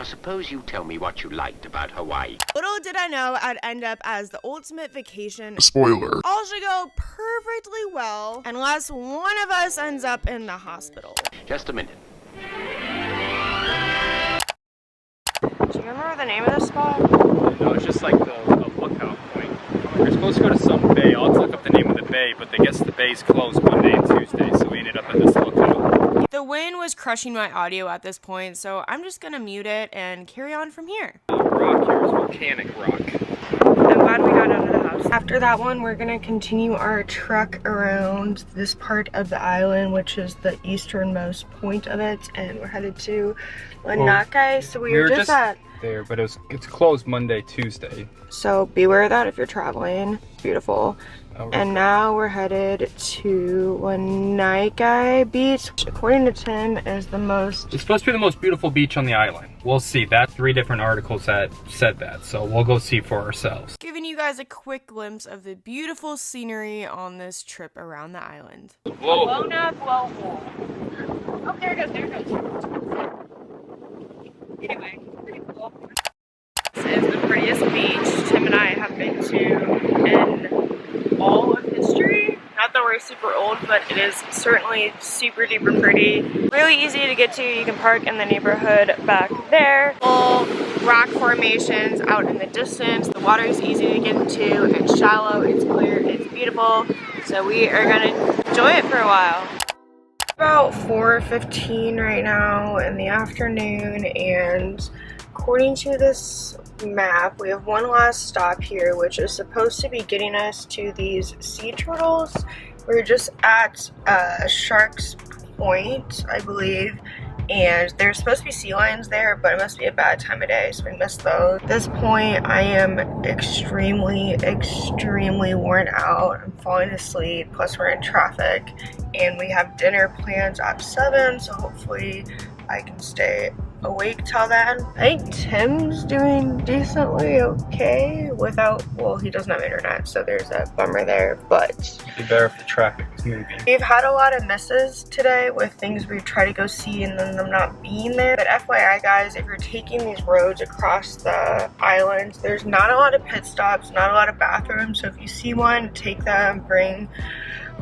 Now suppose you tell me what you liked about Hawaii. Little did I know I'd end up as the ultimate vacation. Spoiler. All should go perfectly well unless one of us ends up in the hospital. Just a minute. Do you remember the name of this spot? No, it's just like the lookout point. We're supposed to go to some bay. I'll have to look up the name of the bay, but I guess the bay's closed Monday and Tuesday, so we ended up at this lookout. The wind was crushing my audio at this point, so I'm just gonna mute it and carry on from here. The rock here is volcanic rock. I'm glad we got out of the house. After that one, we're gonna continue our trek around this part of the island, which is the easternmost point of it, and we're headed to Lanaikai. So we were just at there, but it's closed Monday, Tuesday. So beware of that if you're traveling. It's beautiful. And now we're headed to Lanaikai Beach, which according to Tim is the most... It's supposed to be the most beautiful beach on the island. We'll see. That's 3 different articles that said that, so we'll go see for ourselves. Giving you guys a quick glimpse of the beautiful scenery on this trip around the island. Whoa. Blown up blowhole. Oh, there it goes, there it goes. Anyway, pretty cool. This is the prettiest beach Tim and I have been to in all of history. Not that we're super old, but it is certainly super duper pretty. Really easy to get to. You can park in the neighborhood back there. Full rock formations out in the distance. The water is easy to get into. It's shallow, it's clear, it's beautiful. So we are gonna enjoy it for a while. About 4:15 right now in the afternoon, and according to this map, we have one last stop here, which is supposed to be getting us to these sea turtles. We're just at Shark's Point, I believe, and there's supposed to be sea lions there, but it must be a bad time of day, so we missed those. At this point, I am extremely worn out. I'm falling asleep, plus we're in traffic, and we have dinner plans at 7, so hopefully I can stay awake till then. I think Tim's doing decently okay without, well, he doesn't have internet, so there's a bummer there, but It'd be better if the traffic was moving. we've had a lot of misses today with things we try to go see and then them not being there. But FYI guys, if you're taking these roads across the island, there's not a lot of pit stops, not a lot of bathrooms, so if you see one, take them, bring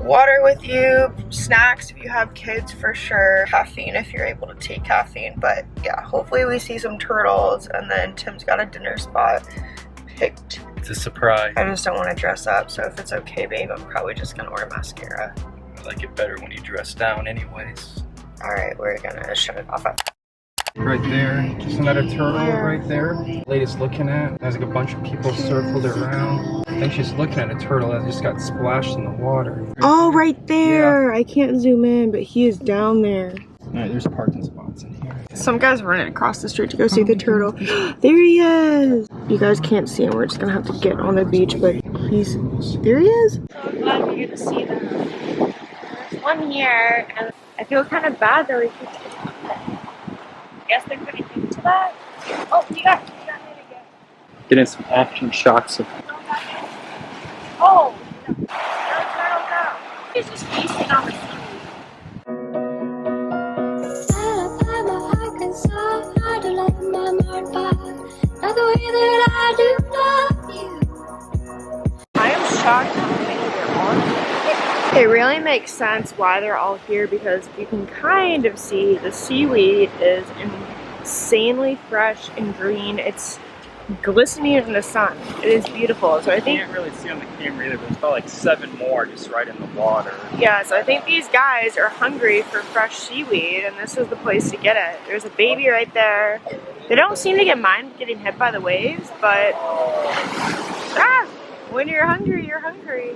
water with you, snacks if you have kids for sure, caffeine if you're able to take caffeine. But yeah, hopefully we see some turtles, and then Tim's got a dinner spot picked. It's a surprise. I just don't want to dress up, so if it's okay babe, I'm probably just gonna wear mascara. I like it better when you dress down anyways. Alright, we're gonna shut it off. Right there, just another turtle right there. Lady's looking at, there's like a bunch of people circled around. I think she's looking at a turtle that just got splashed in the water. Oh, right there! Yeah. I can't zoom in, but he is down there. Alright, there's parking spots in here. Some guy's running across the street to go see the turtle. There he is! You guys can't see him, we're just gonna have to get on the beach, but there he is! So I'm glad we get to see them. There's one here, and I feel kind of bad that we keep I guess they're putting into that. Oh, you got it again. Getting some action shots of Oh, no. No. He's just feasting on the seaweed. I am shocked how many there are. It really makes sense why they're all here, because you can kind of see the seaweed is insanely fresh and green. It's glistening in the sun. It is beautiful. So I think, you can't really see on the camera either, but there's about like 7 more just right in the water. yeah, so I think these guys are hungry for fresh seaweed, and this is the place to get it. There's a baby right there. They don't seem to mind getting hit by the waves, but when you're hungry, you're hungry.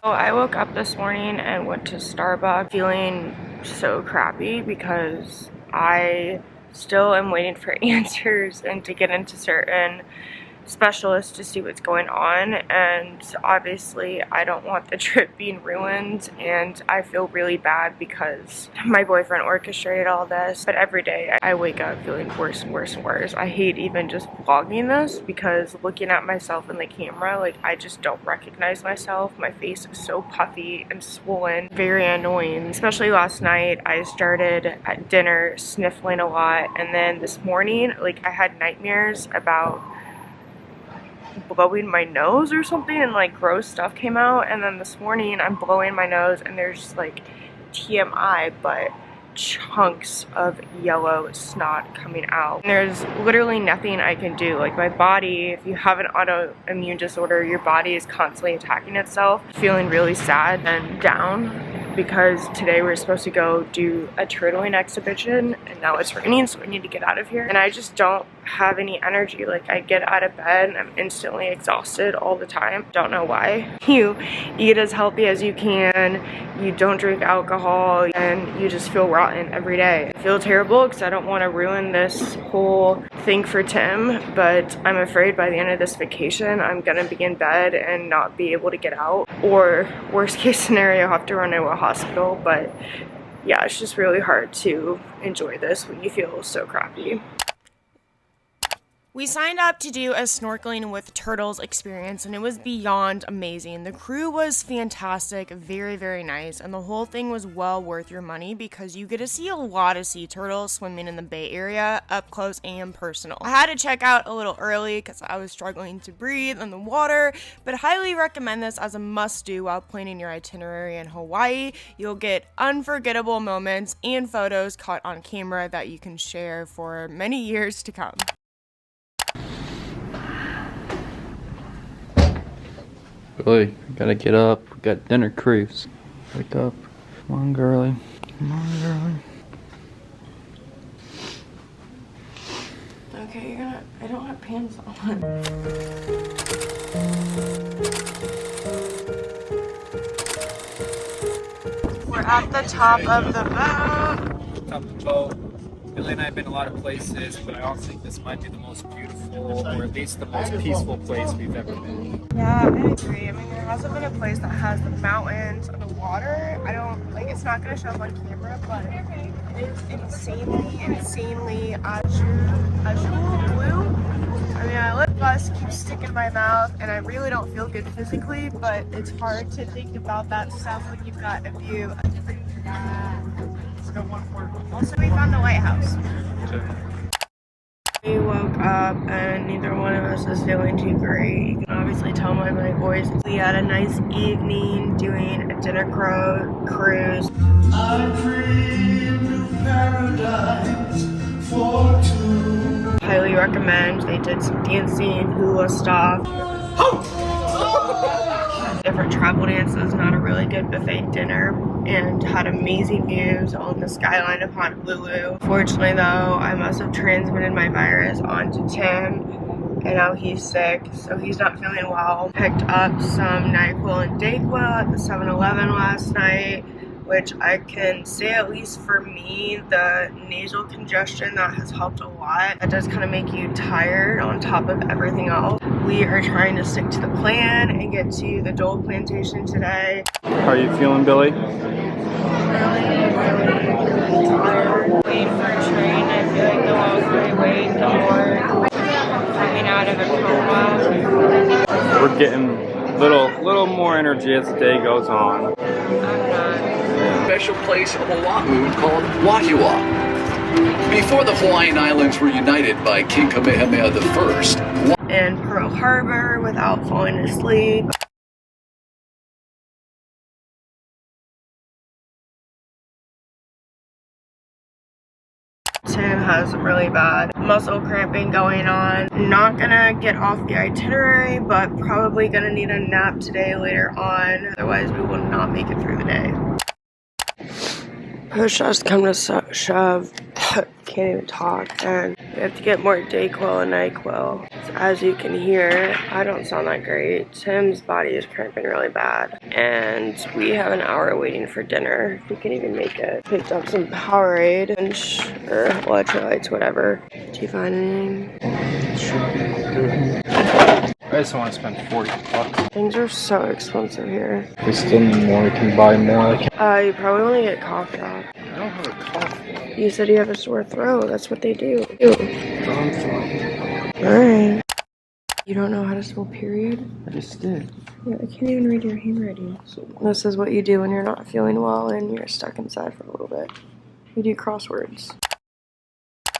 So I woke up this morning and went to Starbucks feeling so crappy because I still am waiting for answers and to get into certain specialist to see what's going on, and obviously I don't want the trip being ruined, and I feel really bad because my boyfriend orchestrated all this. But every day I wake up feeling worse and worse and worse. I hate even just vlogging this because looking at myself in the camera, like, I just don't recognize myself. My face is so puffy and swollen, very annoying. Especially last night, I started at dinner sniffling a lot, and then this morning, like, I had nightmares about blowing my nose or something, and like gross stuff came out. And then this morning I'm blowing my nose and there's like TMI, but chunks of yellow snot coming out. And there's literally nothing I can do. Like, my body, if you have an autoimmune disorder, your body is constantly attacking itself. Feeling really sad and down because today we're supposed to go do a turtling exhibition, and now it's raining, so I need to get out of here. And I just don't have any energy. Like, I get out of bed and I'm instantly exhausted all the time. Don't know why. You eat as healthy as you can, you don't drink alcohol, and you just feel rotten every day. I feel terrible because I don't want to ruin this whole thing for Tim, but I'm afraid by the end of this vacation I'm gonna be in bed and not be able to get out, or worst case scenario, have to run into a hospital. But yeah, it's just really hard to enjoy this when you feel so crappy. We signed up to do a snorkeling with turtles experience, and it was beyond amazing. The crew was fantastic, very, very nice, and the whole thing was well worth your money because you get to see a lot of sea turtles swimming in the Bay Area up close and personal. I had to check out a little early because I was struggling to breathe in the water, but highly recommend this as a must-do while planning your itinerary in Hawaii. You'll get unforgettable moments and photos caught on camera that you can share for many years to come. Billy, we gotta get up. We got dinner cruise. Wake up. Come on, girly. Come on, girly. Okay, you're gonna. I don't have pants on. We're at the top of the boat. Top of the boat. Billy and I have been a lot of places, but I also think this might be the most beautiful, or at least the most peaceful place we've ever been. Yeah, I agree. I mean, there hasn't been a place that has the mountains and the water. I don't, like, it's not gonna show up on camera, but it's insanely azul blue. I mean, my lip gloss keeps sticking in my mouth, and I really don't feel good physically, but it's hard to think about that stuff when you've got a view of different. Also, we found the lighthouse. We woke up and neither one of us is feeling too great. You can obviously tell by my voice. We had a nice evening doing a dinner cruise. I dreamed of paradise for two. Highly recommend. They did some dancing, hula stuff. Different travel dances, not a really good buffet dinner, and had amazing views on the skyline of Honolulu. Fortunately though, I must have transmitted my virus onto Tim, and now he's sick, so he's not feeling well. Picked up some NyQuil and Dayquil at the 7-Eleven last night, which I can say, at least for me, the nasal congestion, that has helped a lot. That does kind of make you tired on top of everything else. We are trying to stick to the plan and get to the Dole Plantation today. How are you feeling, Billy? Really tired. Waiting for a train. I feel like the longer I wait, the more coming out of a coma. We're getting little more energy as the day goes on. I'm not. Special place of Oahu called Wahiawa. Before the Hawaiian Islands were united by King Kamehameha I, And Pearl Harbor without falling asleep. Tim has really bad muscle cramping going on. Not gonna get off the itinerary, but probably gonna need a nap today later on. Otherwise, we will not make it through the day. push has come to shove, can't even talk, and we have to get more Dayquil and NyQuil. So as you can hear, I don't sound that great. Tim's body is cramping really bad, and we have an hour waiting for dinner. We can even make it. Picked up some Powerade and or electrolytes, whatever. Did you find anything? I just don't want to spend $40. Things are so expensive here. We still need more. We can buy more. You probably want to get cough drop. I don't have a cough. You said you have a sore throat. That's what they do. Alright. You don't know how to spell period? I just did. Yeah, I can't even read your handwriting. This is what you do when you're not feeling well and you're stuck inside for a little bit. You do crosswords.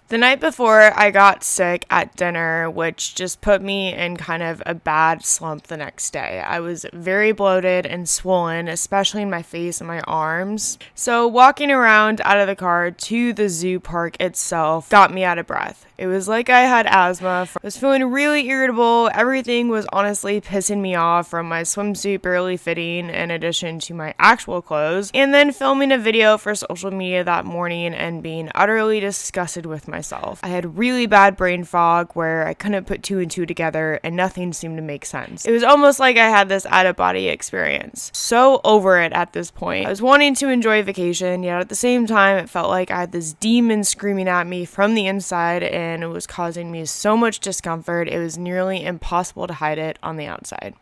The night before, I got sick at dinner, which just put me in kind of a bad slump the next day. I was very bloated and swollen, especially in my face and my arms. So walking around out of the car to the zoo park itself got me out of breath. It was like I had asthma. I was feeling really irritable. Everything was honestly pissing me off, from my swimsuit barely fitting in addition to my actual clothes, and then filming a video for social media that morning and being utterly disgusted with myself. I had really bad brain fog where I couldn't put two and two together and nothing seemed to make sense. It was almost like I had this out-of-body experience. So over it at this point. I was wanting to enjoy vacation, yet at the same time it felt like I had this demon screaming at me from the inside, and it was causing me so much discomfort, it was nearly impossible to hide it on the outside.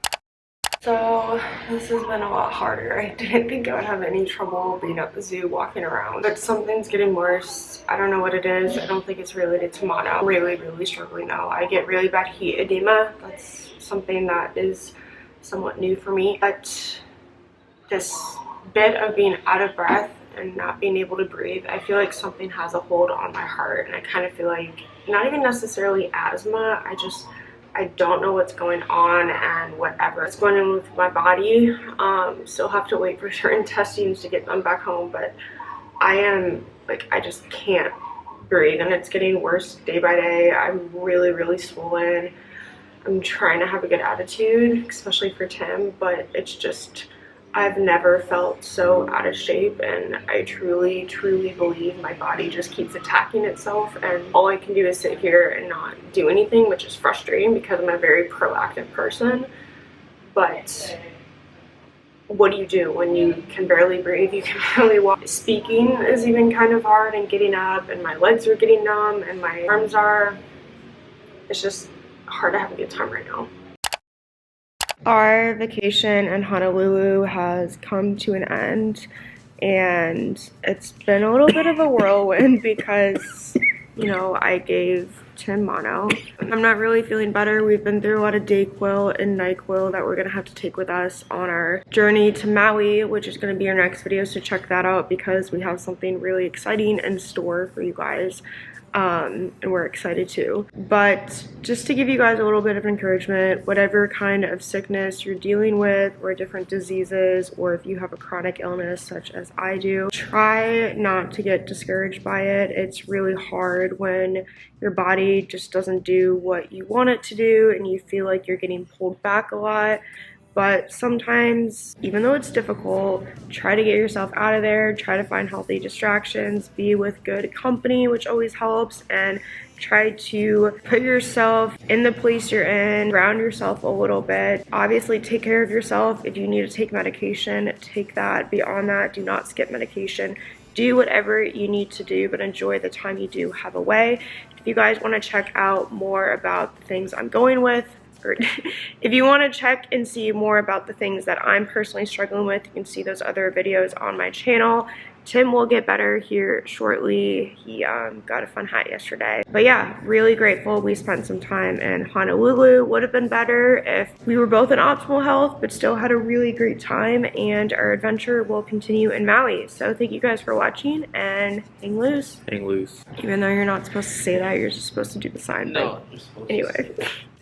So this has been a lot harder. I didn't think I would have any trouble being at the zoo walking around, but something's getting worse. I don't know what it is. I don't think it's related to mono. I'm really struggling now. I get really bad heat edema. That's something that is somewhat new for me, but this bit of being out of breath and not being able to breathe, I feel like something has a hold on my heart, and I kind of feel like, not even necessarily asthma, I don't know what's going on, and whatever it's going on with my body. Still have to wait for certain testings to get them back home, but I just can't breathe, and it's getting worse day by day. I'm really swollen. I'm trying to have a good attitude, especially for Tim, but it's just, I've never felt so out of shape, and I truly believe my body just keeps attacking itself, and all I can do is sit here and not do anything, which is frustrating because I'm a very proactive person. But what do you do when you can barely breathe, you can barely walk? Speaking is even kind of hard, and getting up, and my legs are getting numb, and my arms are, it's just hard to have a good time right now. Our vacation in Honolulu has come to an end, and it's been a little bit of a whirlwind because, you know, I gave Tim mono. I'm not really feeling better. We've been through a lot of Dayquil and NyQuil that we're gonna have to take with us on our journey to Maui, which is gonna be our next video, so check that out because we have something really exciting in store for you guys. And we're excited too. But just to give you guys a little bit of encouragement, whatever kind of sickness you're dealing with, or different diseases, or if you have a chronic illness such as I do, try not to get discouraged by it. It's really hard when your body just doesn't do what you want it to do and you feel like you're getting pulled back a lot. But sometimes, even though it's difficult, try to get yourself out of there, try to find healthy distractions, be with good company, which always helps, and try to put yourself in the place you're in, ground yourself a little bit. Obviously, take care of yourself. If you need to take medication, take that. Beyond that, do not skip medication. Do whatever you need to do, but enjoy the time you do have away. If you guys want to check out more about the things I'm going with, or if you want to check and see more about the things that I'm personally struggling with, you can see those other videos on my channel. Tim will get better here shortly. He got a fun hat yesterday. But yeah, really grateful we spent some time in Honolulu. Would have been better if we were both in optimal health, but still had a really great time, and our adventure will continue in Maui. So thank you guys for watching, and hang loose. Hang loose. Even though you're not supposed to say that, you're just supposed to do the sign. No. Anyway.